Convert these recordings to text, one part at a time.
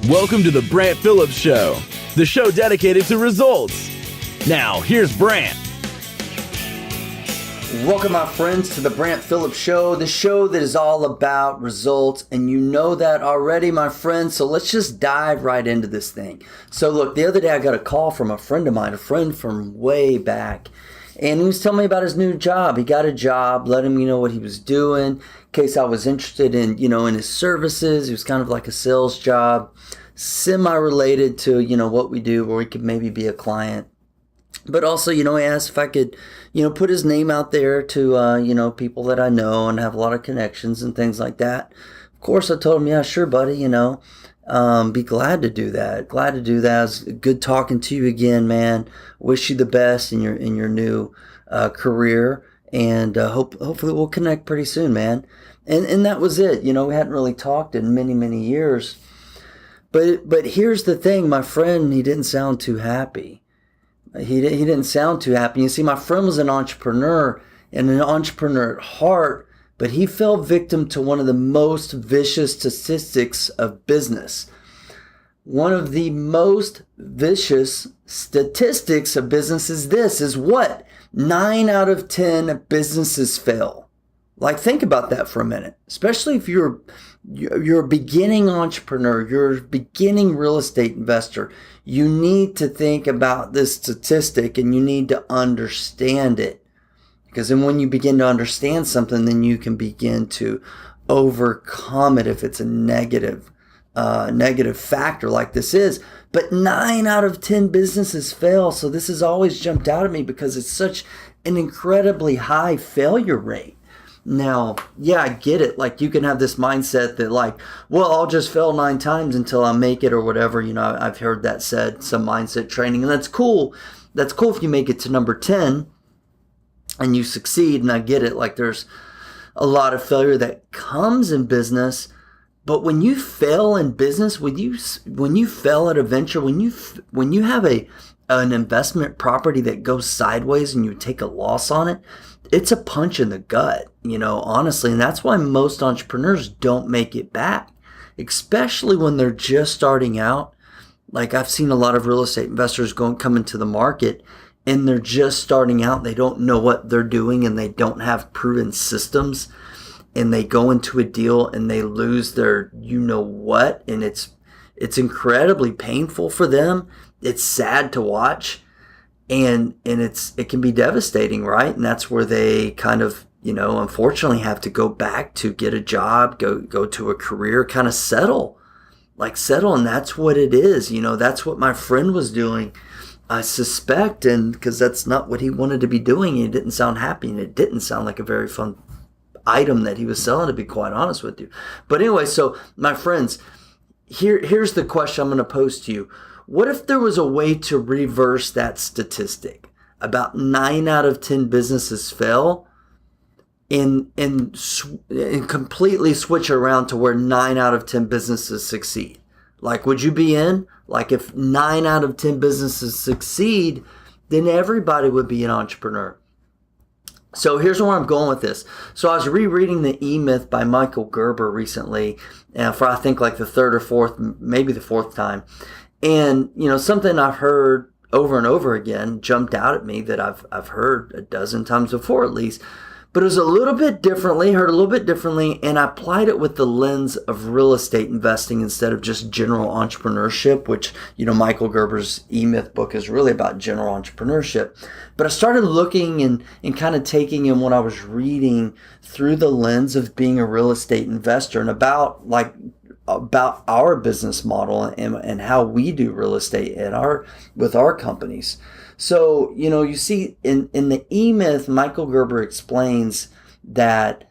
Welcome to the Brant Phillips Show, the show dedicated to results. Now, here's Brant. Welcome, my friends, to the Brant Phillips Show, the show that is all about results, and you know that already, my friends, so let's just dive right into this thing. So look, the other day I got a call from a friend of mine, a friend from way back, and he was telling me about his new job. He got a job, letting me know what he was doing, in case I was interested in, in his services. It was kind of like a sales job, semi-related to, what we do, where we could maybe be a client. But also, he asked if I could, put his name out there to, people that I know and have a lot of connections and things like that. Of course, I told him, yeah, sure, buddy, be glad to do that. Glad to do that. It was good talking to you again, man. Wish you the best in your new career, and hopefully we'll connect pretty soon, man. And that was it. We hadn't really talked in many, many years. But here's the thing, my friend, he didn't sound too happy. He didn't sound too happy. You see, my friend was an entrepreneur and an entrepreneur at heart, but he fell victim to one of the most vicious statistics of business. One of the most vicious statistics of business is what? 9 out of 10 businesses fail. Like, think about that for a minute, especially if you're a beginning entrepreneur, you're a beginning real estate investor. You need to think about this statistic and you need to understand it. Because then when you begin to understand something, then you can begin to overcome it if it's a negative factor like this is. But 9 out of 10 businesses fail. So this has always jumped out at me because it's such an incredibly high failure rate. Now, yeah, I get it. Like, you can have this mindset that, like, well, I'll just fail 9 times until I make it or whatever. I've heard that said, some mindset training, and that's cool. That's cool if you make it to number 10 and you succeed, and I get it. Like, there's a lot of failure that comes in business, but when you fail in business, when you fail at a venture, when you have an investment property that goes sideways and you take a loss on it, it's a punch in the gut, honestly. And that's why most entrepreneurs don't make it back, especially when they're just starting out. Like, I've seen a lot of real estate investors come into the market and they're just starting out. They don't know what they're doing and they don't have proven systems, and they go into a deal and they lose their what, and it's incredibly painful for them. It's sad to watch. And it can be devastating, right? And that's where they kind of, unfortunately have to go back to get a job, go to a career, kind of settle. And that's what it is. That's what my friend was doing, I suspect, and because that's not what he wanted to be doing. He didn't sound happy, and it didn't sound like a very fun item that he was selling, to be quite honest with you. But anyway, so my friends, here's the question I'm going to pose to you. What if there was a way to reverse that statistic? About 9 out of 10 businesses fail, and completely switch around to where 9 out of 10 businesses succeed. Like, would you be in? Like, if 9 out of 10 businesses succeed, then everybody would be an entrepreneur. So here's where I'm going with this. So I was rereading the E-Myth by Michael Gerber recently, for I think like the third or fourth, maybe the fourth time. And, something I've heard over and over again jumped out at me that I've heard a dozen times before at least. But it was heard a little bit differently, and I applied it with the lens of real estate investing instead of just general entrepreneurship, which, Michael Gerber's E-Myth book is really about general entrepreneurship. But I started looking and kind of taking in what I was reading through the lens of being a real estate investor, and about our business model and how we do real estate with our companies. So, you see in the E-Myth, Michael Gerber explains that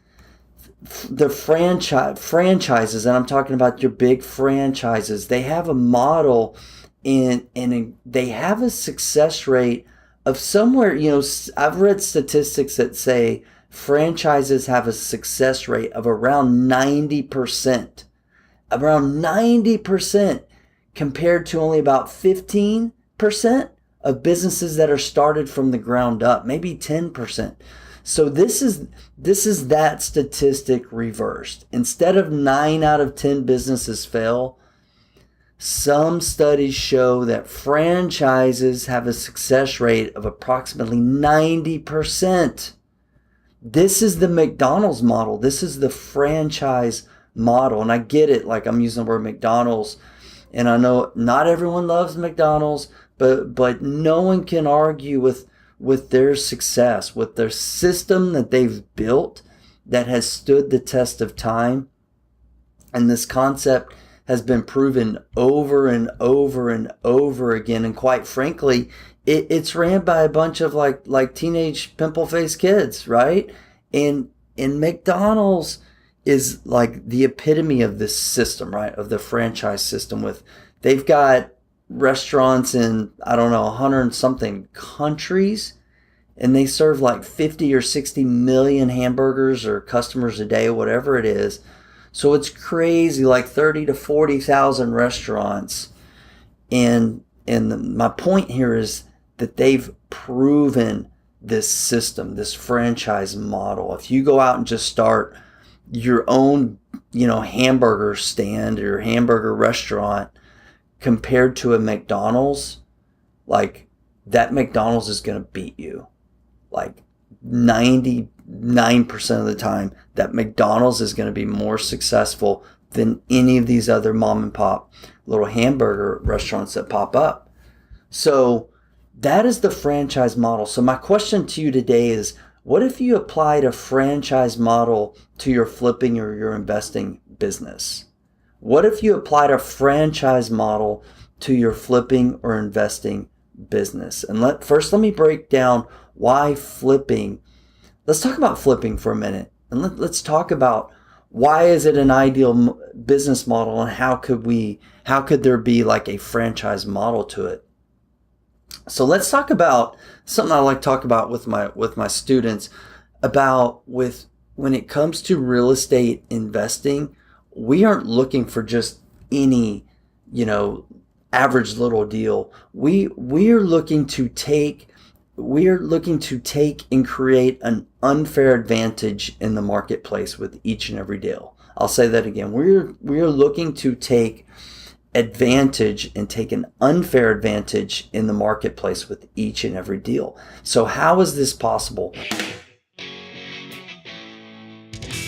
the franchises, and I'm talking about your big franchises, they have a model and they have a success rate of somewhere, I've read statistics that say franchises have a success rate of around 90%. Around 90% compared to only about 15% of businesses that are started from the ground up, maybe 10%. So this is that statistic reversed. Instead of 9 out of 10 businesses fail, Some studies show that franchises have a success rate of approximately 90%. This is the McDonald's model. This is the franchise model. And I get it, like I'm using the word McDonald's. And I know not everyone loves McDonald's, but no one can argue with their success, with their system that they've built that has stood the test of time. And this concept has been proven over and over and over again. And quite frankly, it's ran by a bunch of like teenage pimple-faced kids, right? And McDonald's is like the epitome of this system, right? Of the franchise system. They've got restaurants in, I don't know, 100 and something countries, and they serve like 50 or 60 million hamburgers or customers a day, whatever it is. So it's crazy, like 30 to 40,000 restaurants. And my point here is that they've proven this system, this franchise model. If you go out and just start your own, hamburger stand or hamburger restaurant compared to a McDonald's, like that McDonald's is going to beat you. Like 99% of the time, that McDonald's is going to be more successful than any of these other mom and pop little hamburger restaurants that pop up. So that is the franchise model. So my question to you today is, what if you applied a franchise model to your flipping or your investing business? What if you applied a franchise model to your flipping or investing business? And let me break down why flipping. Let's talk about flipping for a minute. And let's talk about why is it an ideal business model, and how could there be like a franchise model to it? So let's talk about something I like to talk about with my students about when it comes to real estate investing. We aren't looking for just any, average little deal. We're looking to take and create an unfair advantage in the marketplace with each and every deal. I'll say that again. We're looking to take advantage and take an unfair advantage in the marketplace with each and every deal. So how is this possible?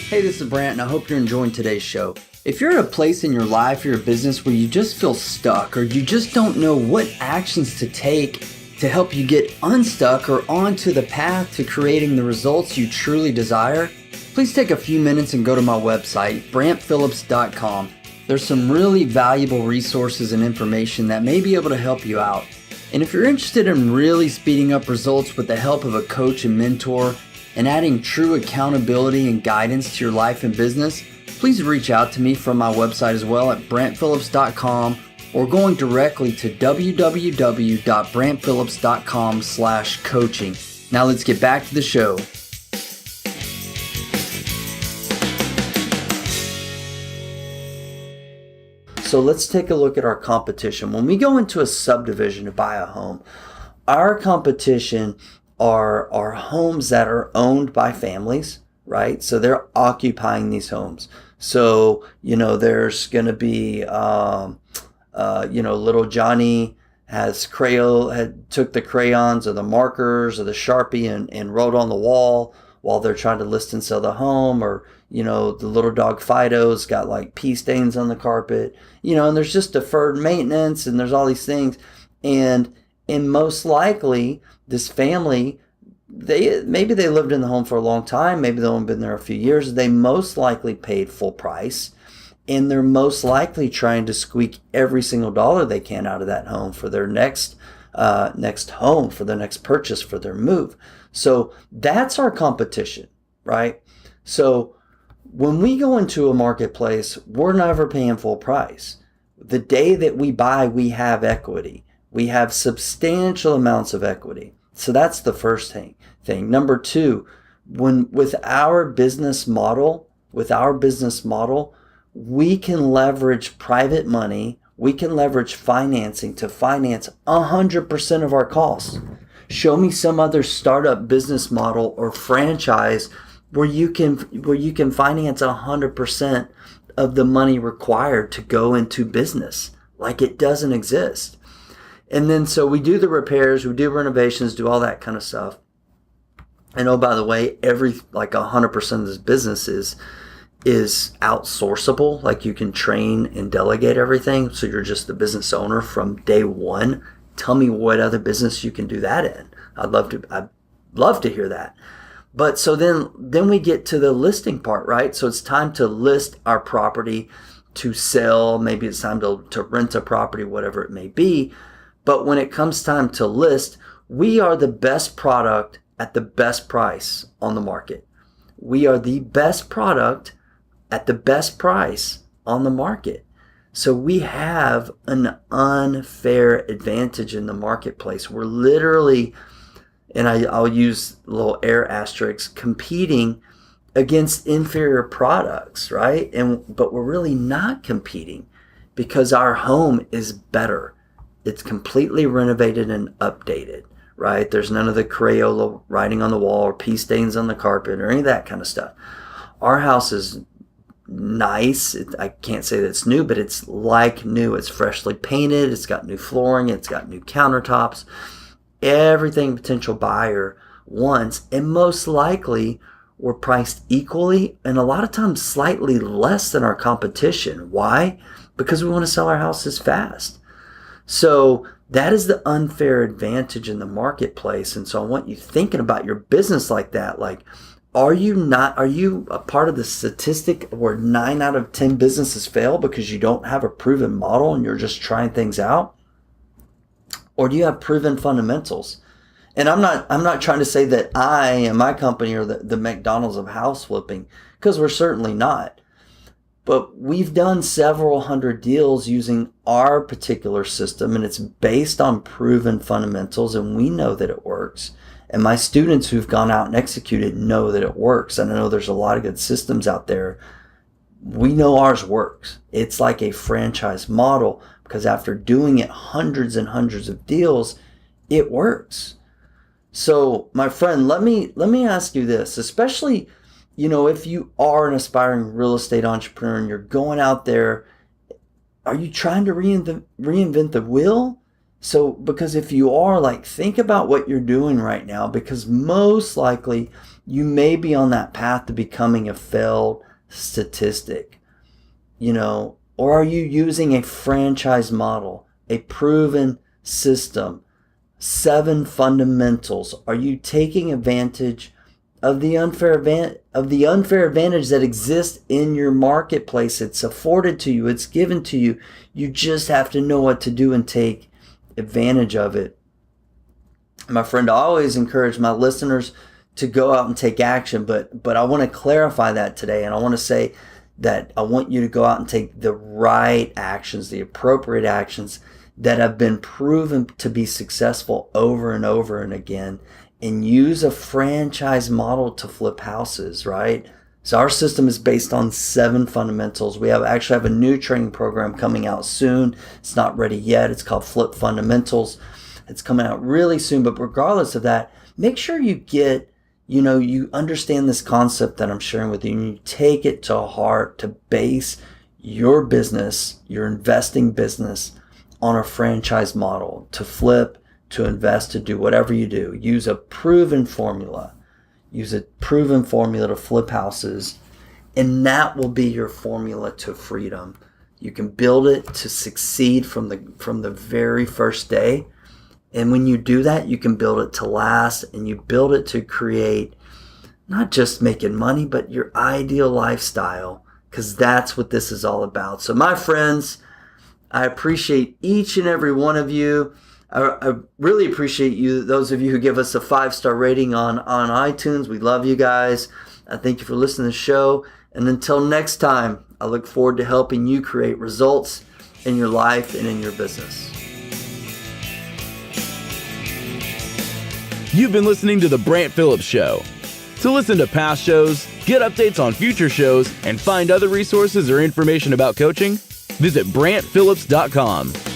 Hey, this is Brant, and I hope you're enjoying today's show. If you're at a place in your life or your business where you just feel stuck, or you just don't know what actions to take to help you get unstuck or onto the path to creating the results you truly desire, please take a few minutes and go to my website, brantphillips.com. There's some really valuable resources and information that may be able to help you out. And if you're interested in really speeding up results with the help of a coach and mentor and adding true accountability and guidance to your life and business, please reach out to me from my website as well at brantphillips.com, or going directly to www.brantphillips.com/coaching. Now let's get back to the show. So let's take a look at our competition. When we go into a subdivision to buy a home, our competition are homes that are owned by families, right? So they're occupying these homes. So, there's going to be, little Johnny took the crayons or the markers or the Sharpie and wrote on the wall while they're trying to list and sell the home. Or, the little dog Fido's got like pee stains on the carpet, and there's just deferred maintenance, and there's all these things. And most likely this family, maybe they lived in the home for a long time. Maybe they've only been there a few years. They most likely paid full price, and they're most likely trying to squeak every single dollar they can out of that home for their next home, for their next purchase, for their move. So that's our competition, right? So when we go into a marketplace, we're never paying full price. The day that we buy, we have equity. We have substantial amounts of equity. So that's the first thing. Number two, with our business model, we can leverage private money. We can leverage financing to finance 100% of our costs. Show me some other startup business model or franchise where you can finance 100% of the money required to go into business. like it doesn't exist. And then so we do the repairs, we do renovations, do all that kind of stuff. And oh, by the way, 100% of this business is outsourceable. Like you can train and delegate everything. So you're just the business owner from day one. Tell me what other business you can do that in. I'd love to hear that. But so then we get to the listing part, right? So it's time to list our property, to sell. Maybe it's time to rent a property, whatever it may be. But when it comes time to list, we are the best product at the best price on the market. We are the best product at the best price on the market. So we have an unfair advantage in the marketplace. We're literally, and I'll use a little air asterisks, competing against inferior products, right? But we're really not competing because our home is better. It's completely renovated and updated, right? There's none of the Crayola writing on the wall or pea stains on the carpet or any of that kind of stuff. Our house is nice. I can't say that it's new, but it's like new. It's freshly painted. It's got new flooring. It's got new countertops. Everything a potential buyer wants, and most likely we're priced equally and a lot of times slightly less than our competition. Why? Because we want to sell our houses fast. So that is the unfair advantage in the marketplace. And so I want you thinking about your business like that. Like, are you a part of the statistic where 9 out of 10 businesses fail because you don't have a proven model and you're just trying things out? Or do you have proven fundamentals? And I'm not trying to say that I and my company are the McDonald's of house flipping, because we're certainly not. But we've done several hundred deals using our particular system, and it's based on proven fundamentals, and we know that it works. And my students who've gone out and executed know that it works. And I know there's a lot of good systems out there. We know ours works. It's like a franchise model, because after doing it hundreds and hundreds of deals, it works. So my friend, let me ask you this, especially, if you are an aspiring real estate entrepreneur and you're going out there, are you trying to reinvent the wheel? So, because if you are, think about what you're doing right now, because most likely you may be on that path to becoming a failed statistic, or are you using a franchise model, a proven system, 7 fundamentals? Are you taking advantage of the unfair advantage that exists in your marketplace? It's afforded to you. It's given to you. You just have to know what to do and take advantage of it. My friend, I always encourage my listeners to go out and take action, but I want to clarify that today, and I want to say that I want you to go out and take the right actions, the appropriate actions that have been proven to be successful over and over and again, and use a franchise model to flip houses, right? So our system is based on 7 fundamentals. We actually have a new training program coming out soon. It's not ready yet. It's called Flip Fundamentals. It's coming out really soon. But regardless of that, make sure you get, you understand this concept that I'm sharing with you, and you take it to heart to base your business, your investing business, on a franchise model, to flip, to invest, to do whatever you do. Use a proven formula. Use a proven formula to flip houses, and that will be your formula to freedom. You can build it to succeed from the very first day. And when you do that, you can build it to last, and you build it to create not just making money, but your ideal lifestyle, because that's what this is all about. So my friends, I appreciate each and every one of you. I really appreciate you, those of you who give us a 5-star rating on iTunes. We love you guys. I thank you for listening to the show. And until next time, I look forward to helping you create results in your life and in your business. You've been listening to The Brant Phillips Show. To listen to past shows, get updates on future shows, and find other resources or information about coaching, visit BrantPhillips.com.